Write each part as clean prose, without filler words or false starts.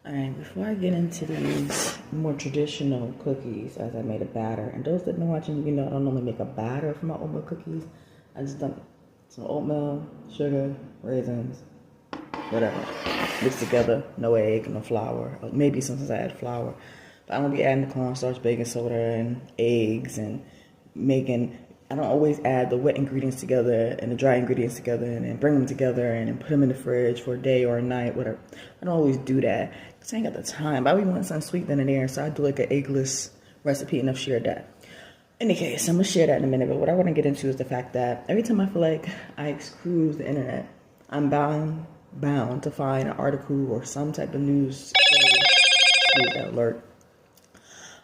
Alright, before I get into these more traditional cookies, as I made a batter, and those that know watching, I don't normally make a batter for my oatmeal cookies. I just dump some oatmeal, sugar, raisins, whatever, mixed together, no egg, no flour. Or maybe sometimes I add flour. But I'm gonna be adding the cornstarch, baking soda, and eggs, and I don't always add the wet ingredients together and the dry ingredients together and then bring them together and then put them in the fridge for a day or a night, whatever. I don't always do that because I ain't got the time. But I really want something sweet then and there, so I do like an eggless recipe, and I've shared that. In any case, I'm gonna share that in a minute. But what I want to get into is the fact that every time I feel like I cruise the internet, I'm bound to find an article or some type of news alert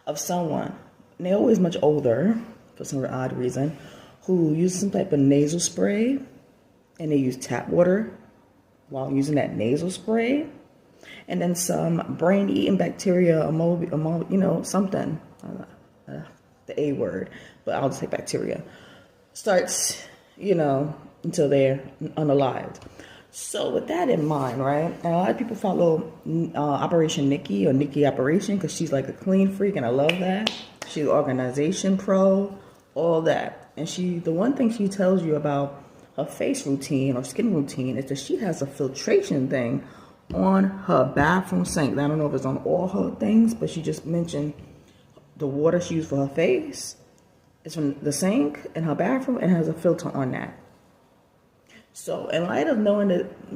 of someone, and they're always much older for some odd reason, who uses some type of nasal spray, and they use tap water while using that nasal spray, and then some brain-eating bacteria, something, the A word, but I'll just say bacteria, starts, until they're unalived. So with that in mind, right, and a lot of people follow Operation Nikki or Nikki Operation because she's like a clean freak, and I love that. She's organization pro, all that. And the one thing she tells you about her face routine or skin routine is that she has a filtration thing on her bathroom sink. Now, I don't know if it's on all her things, but she just mentioned the water she used for her face is from the sink in her bathroom and has a filter on that. So in light of knowing that the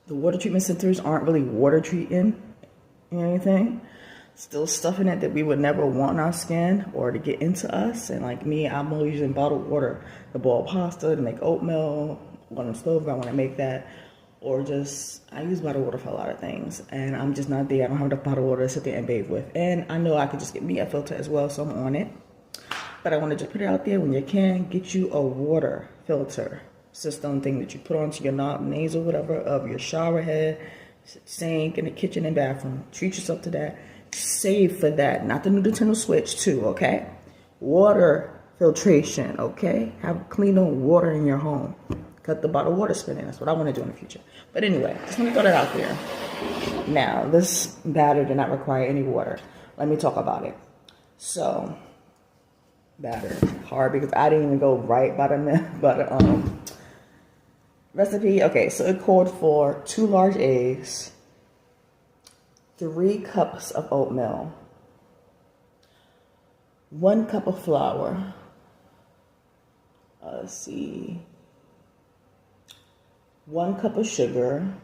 water treatment centers aren't really water treating anything, still stuff in it that we would never want in our skin or to get into us. And like me, I'm always using bottled water to boil pasta, to make oatmeal on the stove if I want to make that, or I use bottled water for a lot of things, and I'm just not there. I don't have enough bottled water to sit there and bathe with. And I know I could just get me a filter as well, so I'm on it. But I want to just put it out there, when you can, get you a water filter system thing that you put onto your nasal, whatever, of your shower head, sink, in the kitchen and bathroom. Treat yourself to that. Save for that, not the new Nintendo Switch too, okay? Water filtration, okay? Have cleaner water in your home. Cut the bottled water spending. That's what I want to do in the future. But anyway, just want to throw that out there. Now, this batter did not require any water. Let me talk about it. So, batter hard because I didn't even go right by the recipe. Okay, so it called for 2 large eggs, 3 cups of oatmeal, 1 cup of flour, 1 cup of sugar,